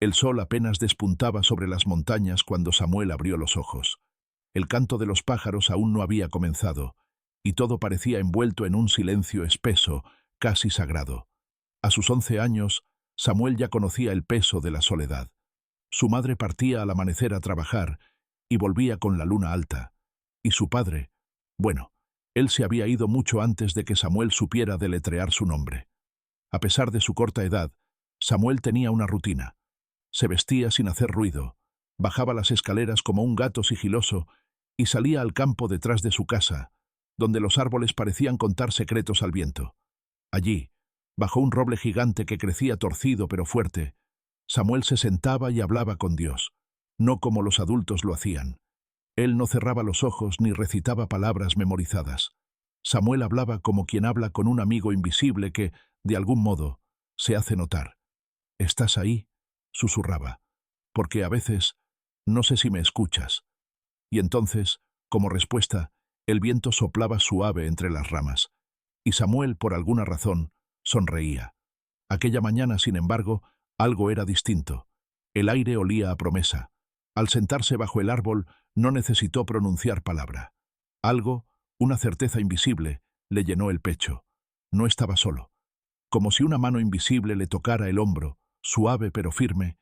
El sol apenas despuntaba sobre las montañas cuando Samuel abrió los ojos. El canto de los pájaros aún no había comenzado, y todo parecía envuelto en un silencio espeso, casi sagrado. A sus 11 años, Samuel ya conocía el peso de la soledad. Su madre partía al amanecer a trabajar y volvía con la luna alta. Y su padre, bueno, él se había ido mucho antes de que Samuel supiera deletrear su nombre. A pesar de su corta edad, Samuel tenía una rutina. Se vestía sin hacer ruido, bajaba las escaleras como un gato sigiloso y salía al campo detrás de su casa, donde los árboles parecían contar secretos al viento. Allí, bajo un roble gigante que crecía torcido pero fuerte, Samuel se sentaba y hablaba con Dios, no como los adultos lo hacían. Él no cerraba los ojos ni recitaba palabras memorizadas. Samuel hablaba como quien habla con un amigo invisible que, de algún modo, se hace notar. «¿Estás ahí?», susurraba, «porque a veces no sé si me escuchas». Y entonces, como respuesta, el viento soplaba suave entre las ramas, y Samuel, por alguna razón, sonreía. Aquella mañana, sin embargo, algo era distinto. El aire olía a promesa. Al sentarse bajo el árbol, no necesitó pronunciar palabra. Algo, una certeza invisible, le llenó el pecho. No estaba solo. Como si una mano invisible le tocara el hombro, suave pero firme,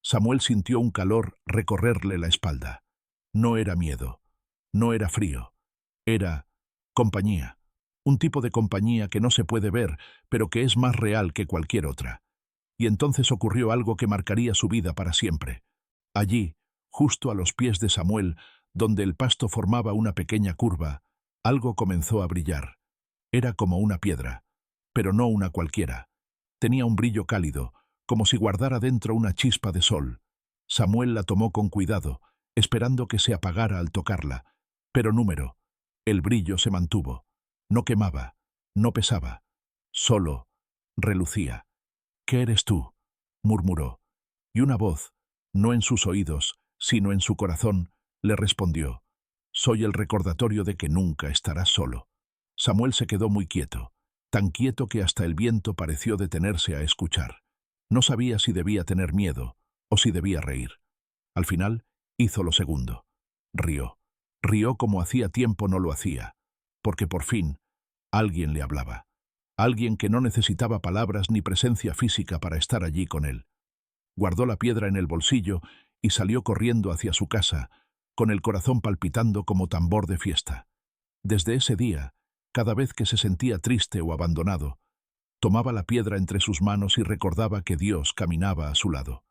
Samuel sintió un calor recorrerle la espalda. No era miedo, no era frío, era compañía. Un tipo de compañía que no se puede ver, pero que es más real que cualquier otra. Y entonces ocurrió algo que marcaría su vida para siempre. Allí, justo a los pies de Samuel, donde el pasto formaba una pequeña curva, algo comenzó a brillar. Era como una piedra, pero no una cualquiera. Tenía un brillo cálido, como si guardara dentro una chispa de sol. Samuel la tomó con cuidado, esperando que se apagara al tocarla. Pero el brillo se mantuvo. No quemaba, no pesaba, solo relucía. «¿Qué eres tú?», murmuró. Y una voz, no en sus oídos, sino en su corazón, le respondió: «Soy el recordatorio de que nunca estarás solo». Samuel se quedó muy quieto, tan quieto que hasta el viento pareció detenerse a escuchar. No sabía si debía tener miedo o si debía reír. Al final, hizo lo segundo. Rió. Rió como hacía tiempo no lo hacía, porque por fin alguien le hablaba. Alguien que no necesitaba palabras ni presencia física para estar allí con él. Guardó la piedra en el bolsillo y salió corriendo hacia su casa, con el corazón palpitando como tambor de fiesta. Desde ese día, cada vez que se sentía triste o abandonado, tomaba la piedra entre sus manos y recordaba que Dios caminaba a su lado.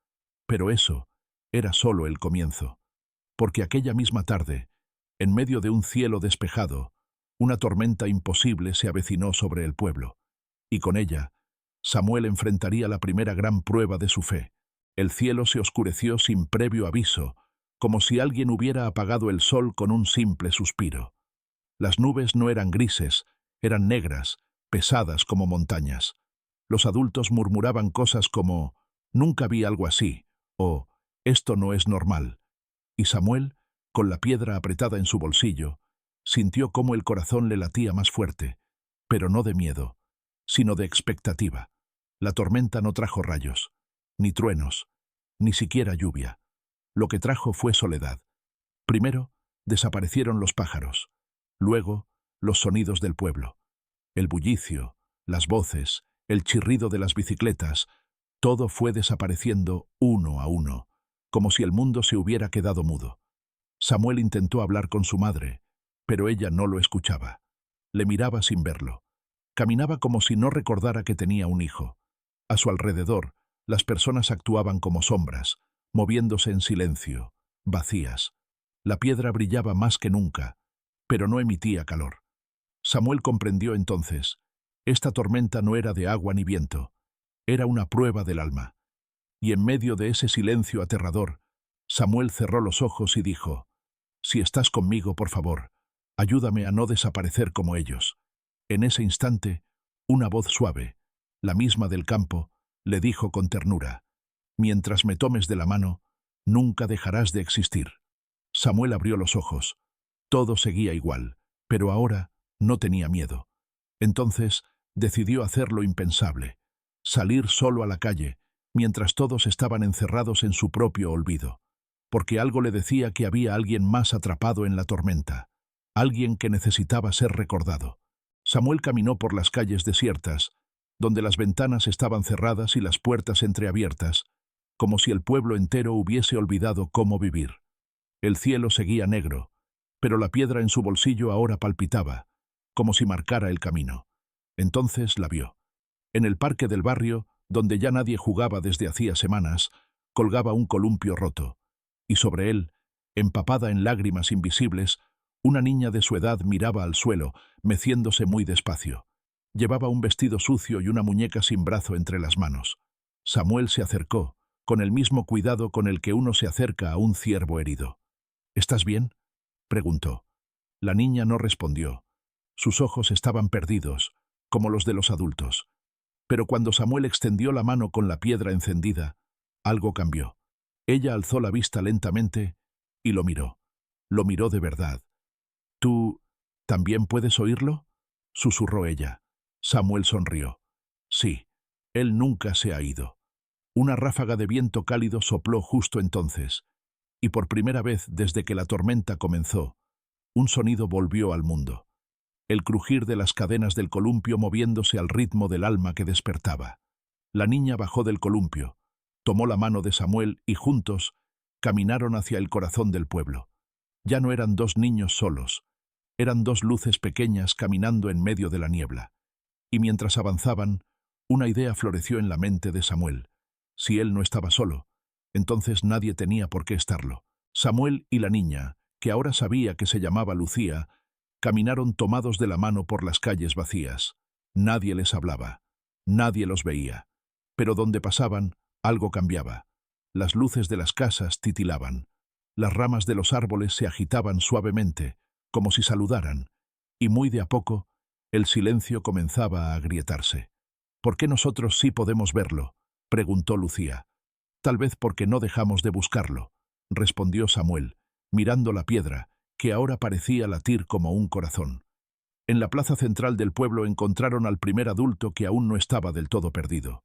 Pero eso era solo el comienzo, porque aquella misma tarde, en medio de un cielo despejado, una tormenta imposible se avecinó sobre el pueblo, y con ella, Samuel enfrentaría la primera gran prueba de su fe. El cielo se oscureció sin previo aviso, como si alguien hubiera apagado el sol con un simple suspiro. Las nubes no eran grises, eran negras, pesadas como montañas. Los adultos murmuraban cosas como «nunca vi algo así» o «esto no es normal». Y Samuel, con la piedra apretada en su bolsillo, sintió cómo el corazón le latía más fuerte, pero no de miedo, sino de expectativa. La tormenta no trajo rayos, ni truenos, ni siquiera lluvia. Lo que trajo fue soledad. Primero, desaparecieron los pájaros. Luego, los sonidos del pueblo. El bullicio, las voces, el chirrido de las bicicletas, todo fue desapareciendo uno a uno, como si el mundo se hubiera quedado mudo. Samuel intentó hablar con su madre, pero ella no lo escuchaba. Le miraba sin verlo. Caminaba como si no recordara que tenía un hijo. A su alrededor, las personas actuaban como sombras, moviéndose en silencio, vacías. La piedra brillaba más que nunca, pero no emitía calor. Samuel comprendió entonces: esta tormenta no era de agua ni viento, era una prueba del alma. Y en medio de ese silencio aterrador, Samuel cerró los ojos y dijo: «Si estás conmigo, por favor, ayúdame a no desaparecer como ellos». En ese instante, una voz suave, la misma del campo, le dijo con ternura: «Mientras me tomes de la mano, nunca dejarás de existir». Samuel abrió los ojos. Todo seguía igual, pero ahora no tenía miedo. Entonces decidió hacer lo impensable: salir solo a la calle, mientras todos estaban encerrados en su propio olvido, porque algo le decía que había alguien más atrapado en la tormenta, alguien que necesitaba ser recordado. Samuel caminó por las calles desiertas, donde las ventanas estaban cerradas y las puertas entreabiertas, como si el pueblo entero hubiese olvidado cómo vivir. El cielo seguía negro, pero la piedra en su bolsillo ahora palpitaba, como si marcara el camino. Entonces la vio. En el parque del barrio, donde ya nadie jugaba desde hacía semanas, colgaba un columpio roto, y sobre él, empapada en lágrimas invisibles, una niña de su edad miraba al suelo, meciéndose muy despacio. Llevaba un vestido sucio y una muñeca sin brazo entre las manos. Samuel se acercó, con el mismo cuidado con el que uno se acerca a un ciervo herido. «¿Estás bien?», preguntó. La niña no respondió. Sus ojos estaban perdidos, como los de los adultos. Pero cuando Samuel extendió la mano con la piedra encendida, algo cambió. Ella alzó la vista lentamente y lo miró. Lo miró de verdad. «¿Tú también puedes oírlo?», susurró ella. Samuel sonrió. Sí, él nunca se ha ido. Una ráfaga de viento cálido sopló justo entonces, y por primera vez desde que la tormenta comenzó, un sonido volvió al mundo. El crujir de las cadenas del columpio moviéndose al ritmo del alma que despertaba. La niña bajó del columpio, tomó la mano de Samuel y juntos caminaron hacia el corazón del pueblo. Ya no eran dos niños solos, eran dos luces pequeñas caminando en medio de la niebla. Y mientras avanzaban, una idea floreció en la mente de Samuel. Si él no estaba solo, entonces nadie tenía por qué estarlo. Samuel y la niña, que ahora sabía que se llamaba Lucía, caminaron tomados de la mano por las calles vacías. Nadie les hablaba, nadie los veía. Pero donde pasaban, algo cambiaba. Las luces de las casas titilaban. Las ramas de los árboles se agitaban suavemente, como si saludaran, y muy de a poco, el silencio comenzaba a agrietarse. «¿Por qué nosotros sí podemos verlo?», preguntó Lucía. «Tal vez porque no dejamos de buscarlo», respondió Samuel, mirando la piedra, que ahora parecía latir como un corazón. En la plaza central del pueblo encontraron al primer adulto que aún no estaba del todo perdido.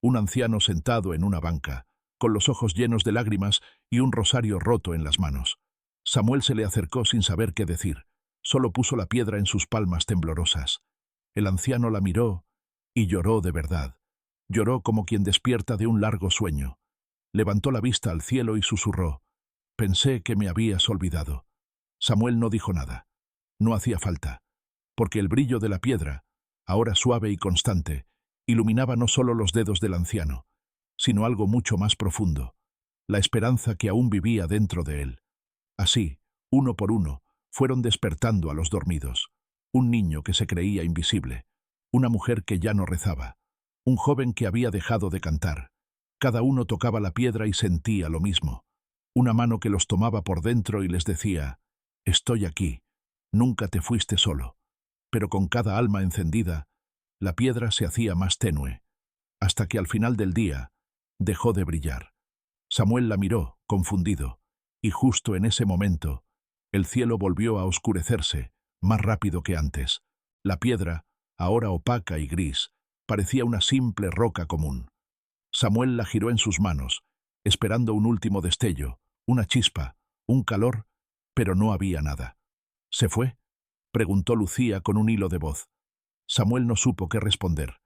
Un anciano sentado en una banca, con los ojos llenos de lágrimas y un rosario roto en las manos. Samuel se le acercó sin saber qué decir. Solo puso la piedra en sus palmas temblorosas. El anciano la miró y lloró de verdad. Lloró como quien despierta de un largo sueño. Levantó la vista al cielo y susurró: «Pensé que me habías olvidado». Samuel no dijo nada. No hacía falta, porque el brillo de la piedra, ahora suave y constante, iluminaba no solo los dedos del anciano, sino algo mucho más profundo, la esperanza que aún vivía dentro de él. Así, uno por uno, fueron despertando a los dormidos. Un niño que se creía invisible, una mujer que ya no rezaba, un joven que había dejado de cantar. Cada uno tocaba la piedra y sentía lo mismo. Una mano que los tomaba por dentro y les decía: «Estoy aquí, nunca te fuiste solo». Pero con cada alma encendida, la piedra se hacía más tenue, hasta que al final del día dejó de brillar. Samuel la miró, confundido, y justo en ese momento, el cielo volvió a oscurecerse, más rápido que antes. La piedra, ahora opaca y gris, parecía una simple roca común. Samuel la giró en sus manos, esperando un último destello, una chispa, un calor, pero no había nada. «¿Se fue?», preguntó Lucía con un hilo de voz. Samuel no supo qué responder.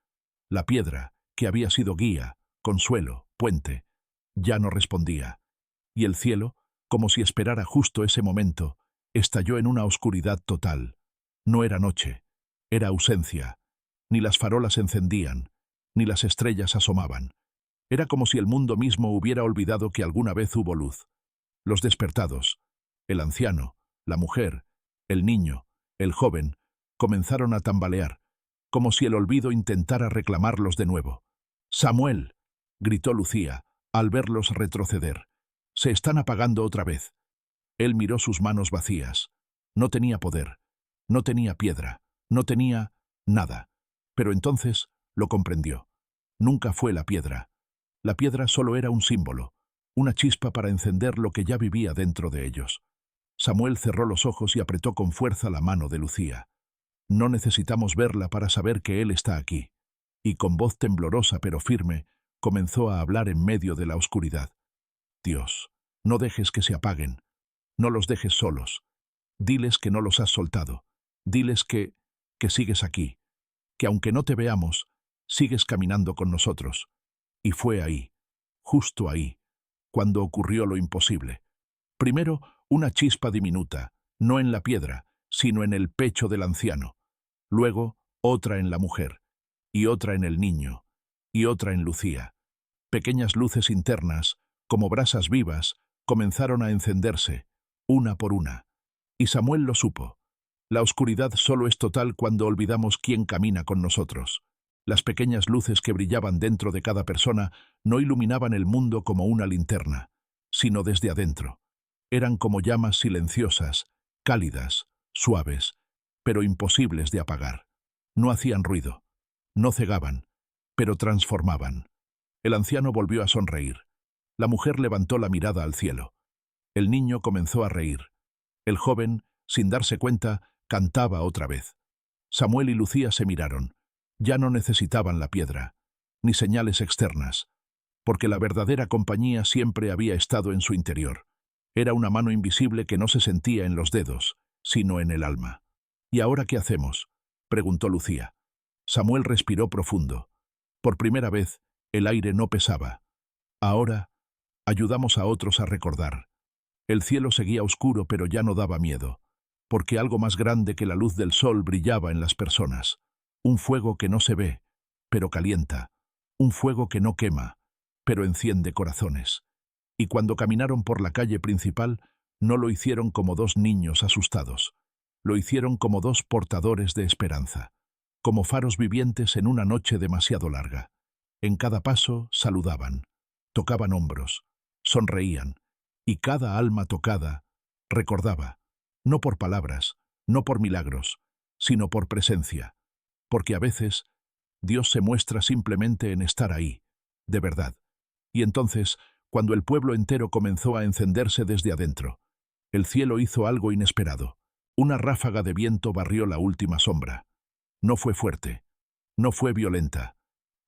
La piedra, que había sido guía, consuelo, puente, ya no respondía. Y el cielo, como si esperara justo ese momento, estalló en una oscuridad total. No era noche, era ausencia. Ni las farolas encendían, ni las estrellas asomaban. Era como si el mundo mismo hubiera olvidado que alguna vez hubo luz. Los despertados, el anciano, la mujer, el niño, el joven, comenzaron a tambalear, como si el olvido intentara reclamarlos de nuevo. «¡Samuel!», gritó Lucía, al verlos retroceder. «Se están apagando otra vez». Él miró sus manos vacías. No tenía poder, no tenía piedra, no tenía nada. Pero entonces lo comprendió. Nunca fue la piedra. La piedra solo era un símbolo, una chispa para encender lo que ya vivía dentro de ellos. Samuel cerró los ojos y apretó con fuerza la mano de Lucía. «No necesitamos verla para saber que él está aquí». Y con voz temblorosa pero firme, comenzó a hablar en medio de la oscuridad. Dios, no dejes que se apaguen. No los dejes solos. Diles que no los has soltado. Diles que sigues aquí, que aunque no te veamos, sigues caminando con nosotros. Y fue ahí, justo ahí, cuando ocurrió lo imposible. Primero, una chispa diminuta, no en la piedra, sino en el pecho del anciano. Luego, otra en la mujer, y otra en el niño, y otra en Lucía. Pequeñas luces internas, como brasas vivas, comenzaron a encenderse, una por una. Y Samuel lo supo. La oscuridad solo es total cuando olvidamos quién camina con nosotros. Las pequeñas luces que brillaban dentro de cada persona no iluminaban el mundo como una linterna, sino desde adentro. Eran como llamas silenciosas, cálidas, suaves, pero imposibles de apagar. No hacían ruido, no cegaban, pero transformaban. El anciano volvió a sonreír. La mujer levantó la mirada al cielo. El niño comenzó a reír. El joven, sin darse cuenta, cantaba otra vez. Samuel y Lucía se miraron. Ya no necesitaban la piedra, ni señales externas, porque la verdadera compañía siempre había estado en su interior. Era una mano invisible que no se sentía en los dedos, sino en el alma. ¿Y ahora qué hacemos?, preguntó Lucía. Samuel respiró profundo. Por primera vez, el aire no pesaba. Ahora, ayudamos a otros a recordar. El cielo seguía oscuro, pero ya no daba miedo, porque algo más grande que la luz del sol brillaba en las personas. Un fuego que no se ve, pero calienta. Un fuego que no quema, pero enciende corazones. Y cuando caminaron por la calle principal, no lo hicieron como dos niños asustados. Lo hicieron como dos portadores de esperanza, como faros vivientes en una noche demasiado larga. En cada paso saludaban, tocaban hombros, sonreían, y cada alma tocada recordaba, no por palabras, no por milagros, sino por presencia, porque a veces Dios se muestra simplemente en estar ahí, de verdad. Y entonces, cuando el pueblo entero comenzó a encenderse desde adentro, el cielo hizo algo inesperado. Una ráfaga de viento barrió la última sombra. No fue fuerte, no fue violenta.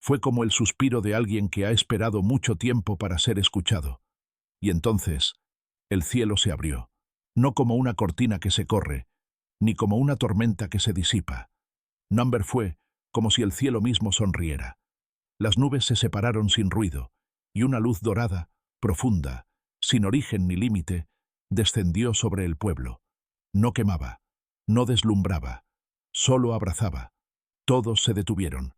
Fue como el suspiro de alguien que ha esperado mucho tiempo para ser escuchado. Y entonces, el cielo se abrió, no como una cortina que se corre, ni como una tormenta que se disipa. Number fue como si el cielo mismo sonriera. Las nubes se separaron sin ruido, y una luz dorada, profunda, sin origen ni límite, descendió sobre el pueblo. No quemaba, no deslumbraba, solo abrazaba. Todos se detuvieron,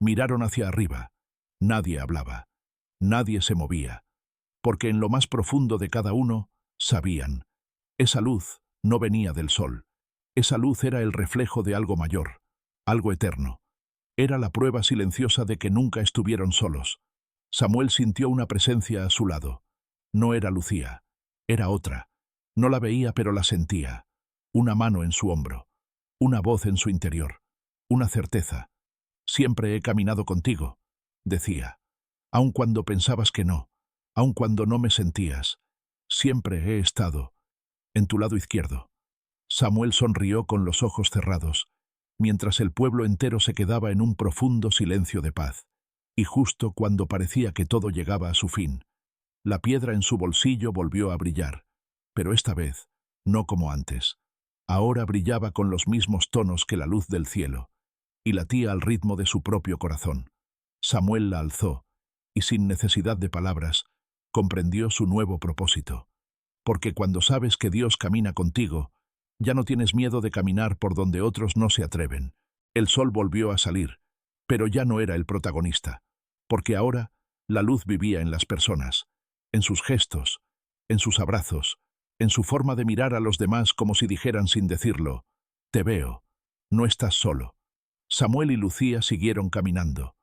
miraron hacia arriba. Nadie hablaba, nadie se movía, porque en lo más profundo de cada uno sabían. Esa luz no venía del sol. Esa luz era el reflejo de algo mayor, algo eterno. Era la prueba silenciosa de que nunca estuvieron solos. Samuel sintió una presencia a su lado. No era Lucía, era otra. No la veía, pero la sentía. Una mano en su hombro, una voz en su interior, una certeza. Siempre he caminado contigo, decía. Aun cuando pensabas que no, aun cuando no me sentías, siempre he estado en tu lado izquierdo. Samuel sonrió con los ojos cerrados, mientras el pueblo entero se quedaba en un profundo silencio de paz. Y justo cuando parecía que todo llegaba a su fin, la piedra en su bolsillo volvió a brillar, pero esta vez no como antes. Ahora brillaba con los mismos tonos que la luz del cielo, y latía al ritmo de su propio corazón. Samuel la alzó, y sin necesidad de palabras, comprendió su nuevo propósito. Porque cuando sabes que Dios camina contigo, ya no tienes miedo de caminar por donde otros no se atreven. El sol volvió a salir, pero ya no era el protagonista, porque ahora la luz vivía en las personas, en sus gestos, en sus abrazos, en su forma de mirar a los demás como si dijeran sin decirlo, «Te veo, no estás solo». Samuel y Lucía siguieron caminando,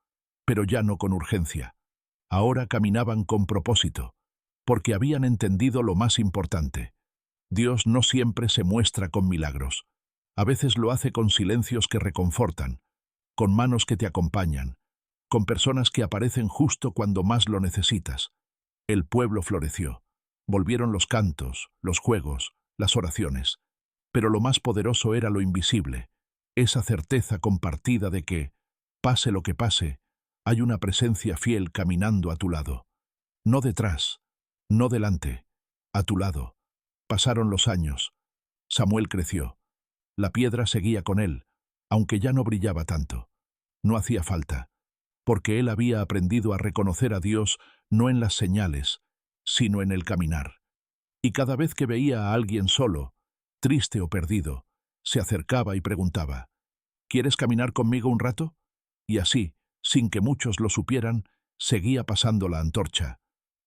pero ya no con urgencia. Ahora caminaban con propósito, porque habían entendido lo más importante. Dios no siempre se muestra con milagros. A veces lo hace con silencios que reconfortan, con manos que te acompañan, con personas que aparecen justo cuando más lo necesitas. El pueblo floreció. Volvieron los cantos, los juegos, las oraciones. Pero lo más poderoso era lo invisible, esa certeza compartida de que, pase lo que pase, Hay una presencia fiel caminando a tu lado. No detrás, no delante, a tu lado. Pasaron los años. Samuel creció. La piedra seguía con él, aunque ya no brillaba tanto. No hacía falta, porque él había aprendido a reconocer a Dios no en las señales, sino en el caminar. Y cada vez que veía a alguien solo, triste o perdido, se acercaba y preguntaba, ¿quieres caminar conmigo un rato? Y así, sin que muchos lo supieran, seguía pasando la antorcha,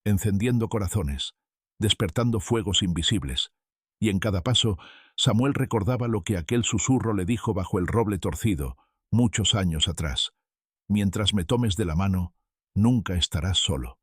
encendiendo corazones, despertando fuegos invisibles. Y en cada paso, Samuel recordaba lo que aquel susurro le dijo bajo el roble torcido, muchos años atrás. Mientras me tomes de la mano, nunca estarás solo.